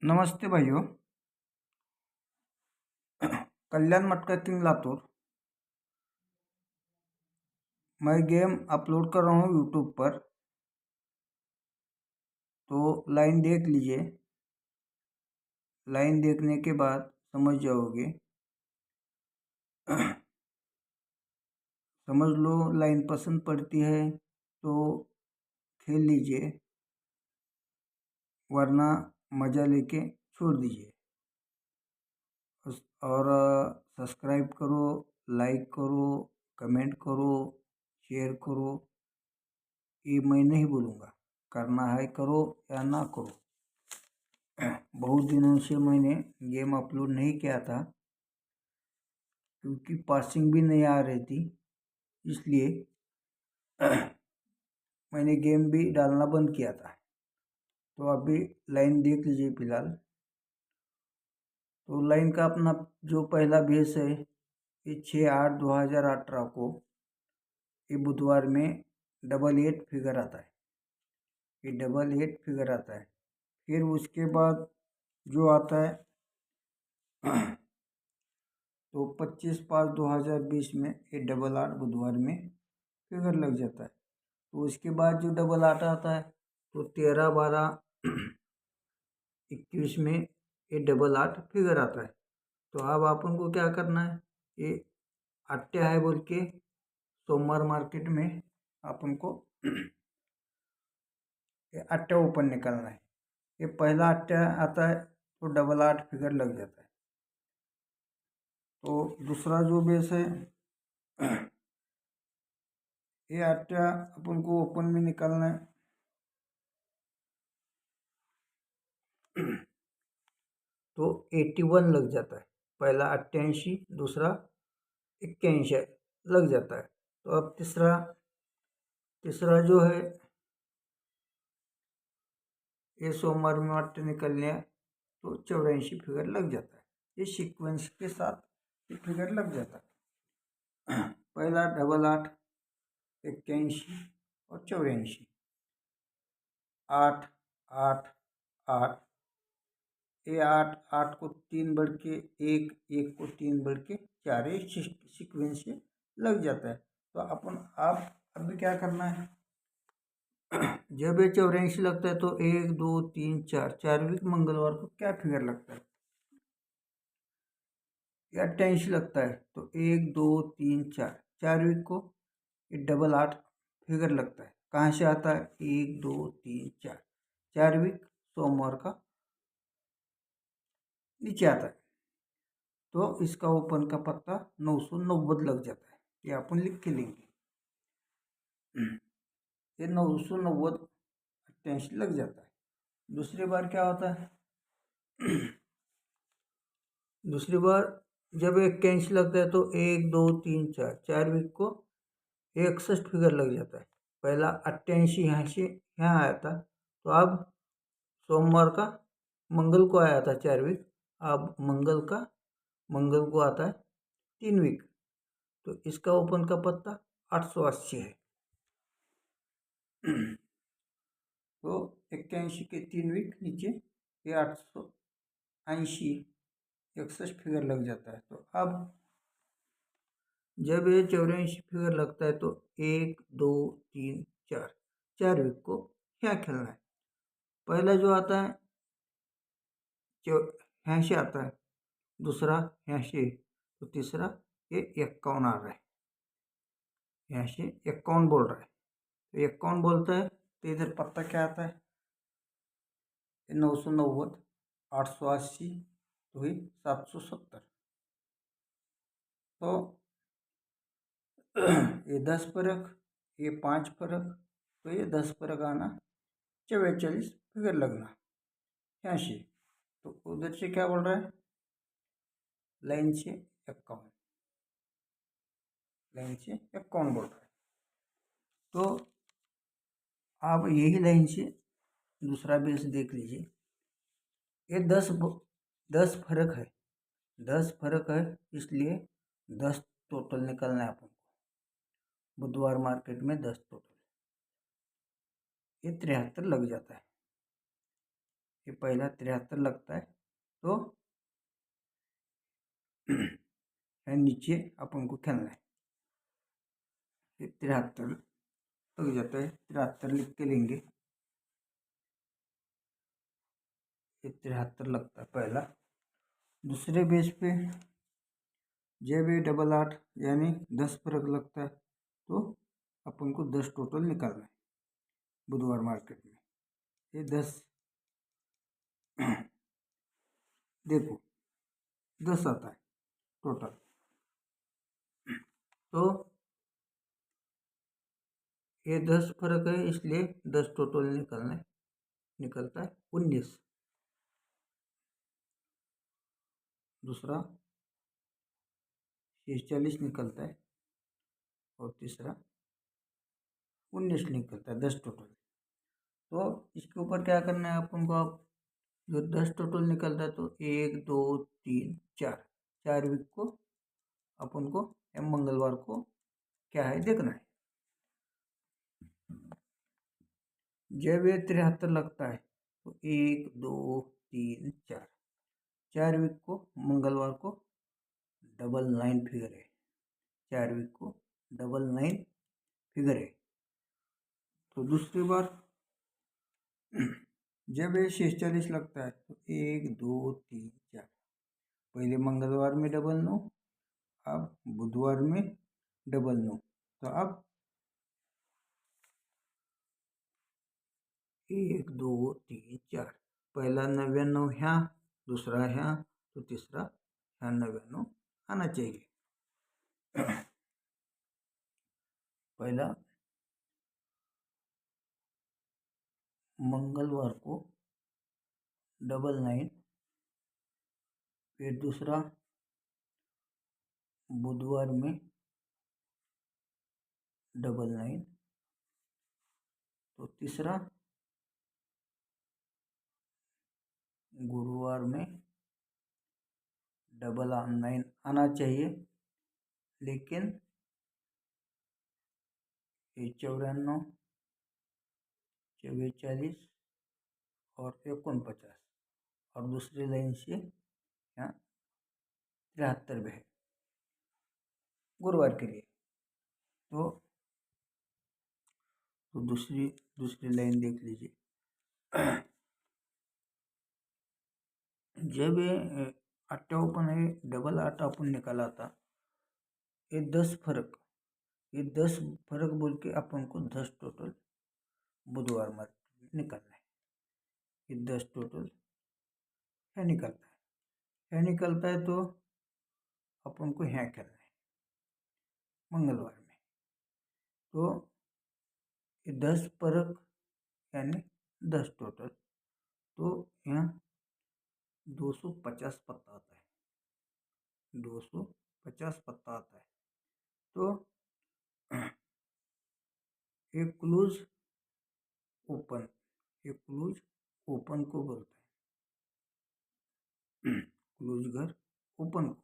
नमस्ते भाइयों। कल्याण मटका किंग लातूर। मैं गेम अपलोड कर रहा हूँ यूट्यूब पर, तो लाइन देख लीजिए। लाइन देखने के बाद समझ जाओगे। समझ लो, लाइन पसंद पड़ती है तो खेल लीजिए, वरना मज़ा लेके छोड़ दीजिए। और सब्सक्राइब करो, लाइक करो, कमेंट करो, शेयर करो। ये मैं नहीं बोलूँगा, करना है करो या ना करो। बहुत दिनों से मैंने गेम अपलोड नहीं किया था, क्योंकि पासिंग भी नहीं आ रही थी, इसलिए मैंने गेम भी डालना बंद किया था। तो अभी लाइन देख लीजिए फिलहाल। तो लाइन का अपना जो पहला बेस है, ये 6/8/2018 को, ये बुधवार में 88 फिगर आता है। ये 88 फिगर आता है। फिर उसके बाद जो आता है तो 25/5/2020 में ये 88 बुधवार में फिगर लग जाता है। तो उसके बाद जो 88 आता है तो 13/12/21 में ये 88 फिगर आता है। तो अब अपन को क्या करना है, ये अट्टा है बोल के सोमवार मार्केट में अपन को ये अट्टा ओपन निकालना है। ये पहला अट्टा आता है तो 88 फिगर लग जाता है। तो दूसरा जो बेस है, ये अट्टा अपन को ओपन में निकालना है। तो 81 लग जाता है। पहला 88, दूसरा 81 लग जाता है। तो अब तीसरा जो है, ये सोमवार में अट्टे निकलने तो 84 फिगर लग जाता है। ये सीक्वेंस के साथ ये फिगर लग जाता है। पहला 88, 81 और 84, 8 8 8। ये 8 8 को 3 बढ़ के 1, 1 को 3 बढ़ के 4, ये सीक्वेंस से लग जाता है। तो अपन आप अभी क्या करना है, जब ये 84 लगता है तो 1 2 3 4, 4वीं मंगलवार को क्या फिगर लगता है, या 88 लगता है तो 1 2 3 4, 4वीं को ये 88 फिगर लगता है। कहाँ से आता है, 1 2 3 4, 4वीं सोमवार का नीचे आता है। तो इसका ओपन का पत्ता 990 लग जाता है। ये अपन लिख के लेंगे। ये 990 88 लग जाता है। दूसरी बार क्या होता है, दूसरी बार जब 81 लगता है तो 1 2 3 4, 4वीं को 61 फिगर लग जाता है। पहला 88 यहाँ से यहाँ आया था, तो अब सोमवार का मंगल को आया था 4वीं। अब मंगल को आता है 3वीं। तो इसका ओपन का पत्ता 880 है। तो 81 के 3वीं नीचे ये 880 61 फिगर लग जाता है। तो अब जब ये 84 फिगर लगता है तो 1 2 3 4, 4वीं को क्या खेलना है। पहला जो आता है यहाँ से आता है, दूसरा यहाँ से, तो तीसरा ये 51 आ रहा है। यहाँ से 51 बोल रहा है, तो 51 बोलता है तो इधर पत्ता क्या आता है, 990 880 तो हुई 770। तो ये 10 फर्क, ये 5 फर्क, तो ये 10 फर्क आना 44 फिगर लगना यहाँ से। तो उधर से क्या बोल रहा है, लाइन से 51, लाइन से 51 बोल रहा है। तो आप यही लाइन से दूसरा बेस देख लीजिए। ये 10 फर्क है, 10 फर्क है, इसलिए 10 टोटल निकलना है अपन को। बुधवार मार्केट में 10 टोटल, ये 73 लग जाता है। ये पहला 73 लगता है, तो है नीचे अपन को खेलना है। ये 73 लग जाता है, 73 लिख के लेंगे। ये 73 लगता है पहला। दूसरे बेस पे जब ये डबल 8 यानी 10 फर्क लगता है, तो अपन को 10 टोटल निकालना है बुधवार मार्केट में। ये 10 देखो 10 आता है टोटल, तो ये 10 फर्क है, इसलिए 10 टोटल निकलना है, निकलता है 19। दूसरा 46 निकलता है, और तीसरा 19 निकलता है, 10 टोटल। तो इसके ऊपर क्या करना है अपन को, अब जो 10 टोटल निकलता है, तो 1 2 3 4 4 वीक को अपन को मंगलवार को क्या है देखना है। जब ये 73 लगता है, तो 1 2 3 4 4 वीक को मंगलवार को 99 फिगर है, 4 वीक को 99 फिगर है। तो दूसरी बार जब ये 46 लगता है, तो 1 2 3 4 पहले मंगलवार में डबल 9, अब बुधवार में डबल 9, तो अब 1 2 3 4 पहला 99 ह्या, दूसरा ह्या, तो तीसरा ह्या 99 आना चाहिए। पहला मंगलवार को 99, फिर दूसरा बुधवार में 99, तो तीसरा गुरुवार में 99 आना चाहिए, लेकिन ये 94 44 और 49 और दूसरी लाइन से यहाँ 73 में है गुरुवार के लिए। तो दूसरी लाइन देख लीजिए। जब ये 8 ओपन है, डबल 8 अपन निकाला था, ये 10 फर्क, ये 10 फर्क बोल के अपन को 10 टोटल बुधवार में निकालना है। ये 10 टोटल है निकलता है, निकलता है, तो अपन को यहाँ खेलना है मंगलवार में। तो ये 10 फर्क यानी 10 टोटल, तो यहाँ 250 पत्ता आता है, 250 पत्ता आता है। तो एक क्लोज ओपन, एक क्लोज ओपन को बोलता है, क्लोज घर ओपन को,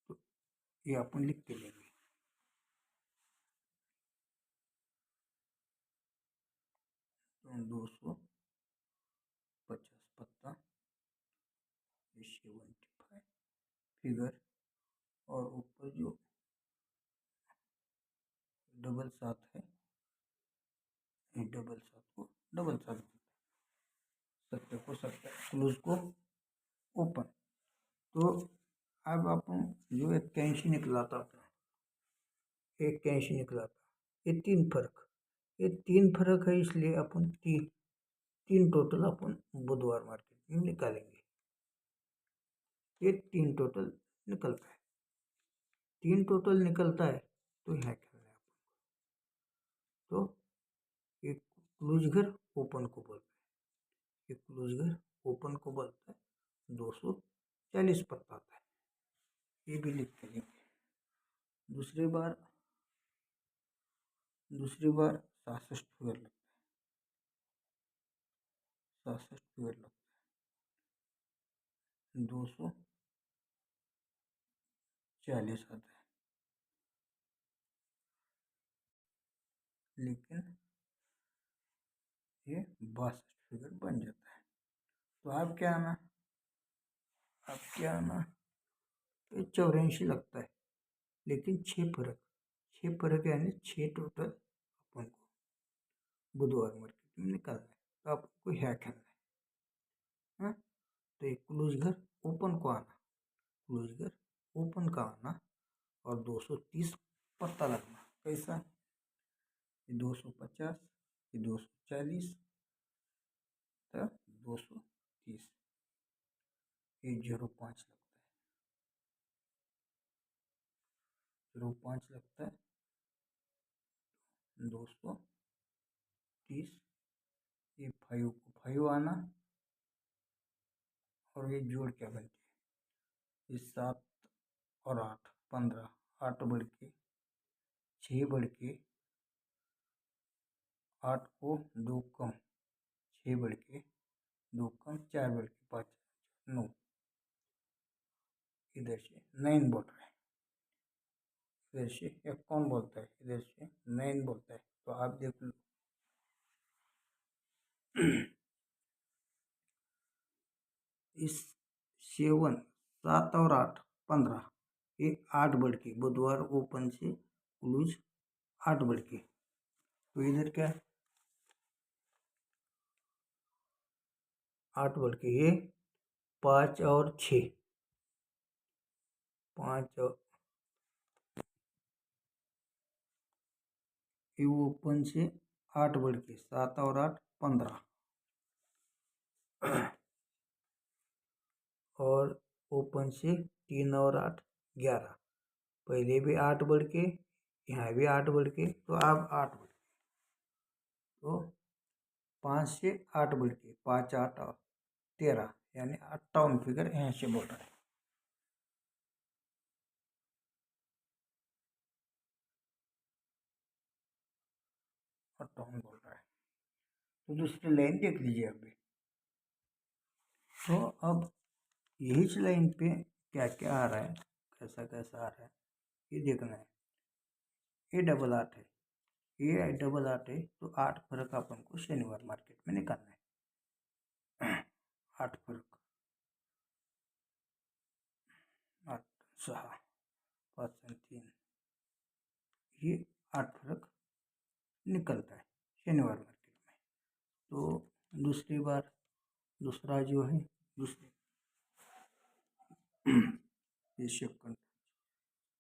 तो ये अपन लिख के लेंगे। तो 250 पत्ता, 75 फिगर, और ऊपर जो डबल 7 है, ये डबल 7 को डबल 7, 70 को 70, क्लोज को ओपन। तो अब अपन जो 81 निकला था अपना, 81 निकला था, ये 3 फर्क है, इसलिए अपन तीन टोटल अपन बुधवार मार्केट में निकालेंगे। ये 3 टोटल निकलता है, 3 टोटल निकलता है, तो यहाँ खेलना है अपन को। तो एक क्लोज घर ओपन को बोलता है, एक क्लोज घर ओपन को बोलता है, 240 पत्ता आता है, ये भी लिख के लेंगे। दूसरी बार 66 फिगर लगता है, 66 फिगर लगता है, 240 आता है, लेकिन ये 62 फिगर बन जाता है। तो अब क्या आना, तो 84 लगता है, लेकिन 6 फर्क यानी 6 टोटल अपन को बुधवार मार्केट में निकालना है। तो आपको ह्या खेलना है। हाँ, तो एक क्लोज घर ओपन को आना, क्लोज घर ओपन का आना और 230 पता लगना। कैसा, ये 250, ये 240, तो 230, ये 0.5 लगता है, 0.5 लगता है, 230, ये 5 को 5 आना और ये जोड़ क्या बनती है, ये 7 और 8 15, 8 बढ़ के 6 बढ़ के 8 को 2 कम, 6 बढ़ के 2 कम 4 बढ़ के 5 9, इधर से 9 बोल रहा है, इधर से एक कौन बोलता है, इधर से 9 बोलता है। तो आप देख लो इस 7 और 8 15, ये 8 बढ़ के बुधवार ओपन से क्लोज 8 बढ़ के, तो इधर क्या है 8 बढ़ के, ये 5 और 6, 5 और ये ओपन से 8 बढ़ के 7 और 8 15 और ओपन से 3 और 8 11, पहले भी 8 बढ़ के यहाँ भी 8 बढ़ के, तो अब 8 बढ़ के, तो 5 से 8 बढ़ के 5 8 और 13, यानी 58 फिगर यहाँ से बोल रहा है। 58 बोल रहा है। तो दूसरी लाइन देख लीजिए अभी। तो अब यही लाइन पे क्या क्या आ रहा है, कैसा कैसा आ रहा है, ये देखना है। ये 8 है, ये 8 है, तो 8 फर्क अपन को शनिवार मार्केट में निकालना है। 8 फर्क, 8 6 5 3, ये 8 फर्क निकलता है शनिवार मार्केट में। तो दूसरी बार दूसरा जो है दूसरी ये सेकंड,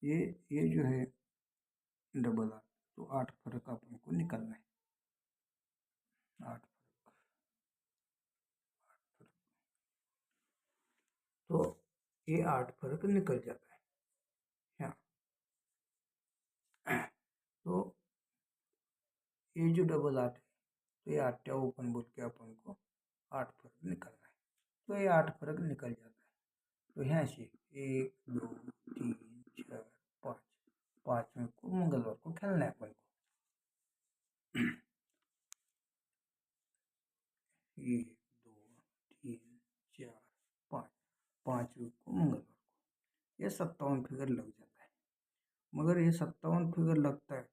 ये जो है 8, तो 8 फर्क अपन को निकलना है, 8 फर्क, तो ये 8 फर्क निकल जाता है। हाँ, तो ये जो 8 है, तो ये 8 ओपन बोल के अपन को 8 फर्क निकलना है। तो ये 8 फर्क निकल जाता है। तो यहाँ से 1 2 3 4 5, 5वें को मंगलवार को खेलना है अपन को। 1 2 3 4 5, 5वें को मंगलवार को, ये 57 फिगर लग जाता है। मगर ये 57 फिगर लगता है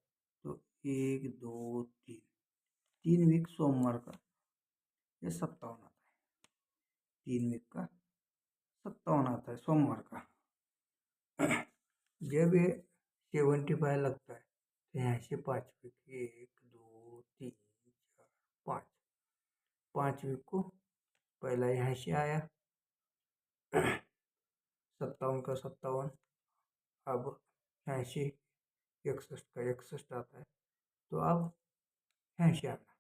तो 1 2 3, 3 वीक सोमवार का ये 57 आता है, 3 वीक का 57 आता है सोमवार का। जब ये 75 लगता है तो यहाँ से 5 वीक, 1 2 3 4 5, 5 वीक को पहला यहाँ से आया 57 का 57, अब यहाँ से 61 का 61 आता है, तो अब यहाँ से आना,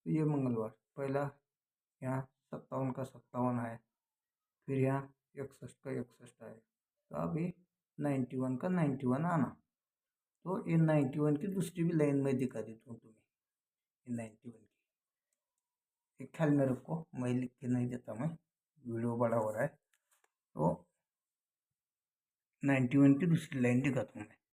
तो ये मंगलवार पहला यहाँ 57 का 57 आया, फिर यहाँ 61 का 61 आया, तो अब ये 91 का 91 आना। तो ये 91 की दूसरी भी लाइन में दिखा देता हूँ तुम्हें, ये 91 की एक ख्याल में रखो, मैं लिख के नहीं देता, मैं वीडियो बड़ा हो रहा है। तो 91 की दूसरी लाइन दिखाता हूँ मैं।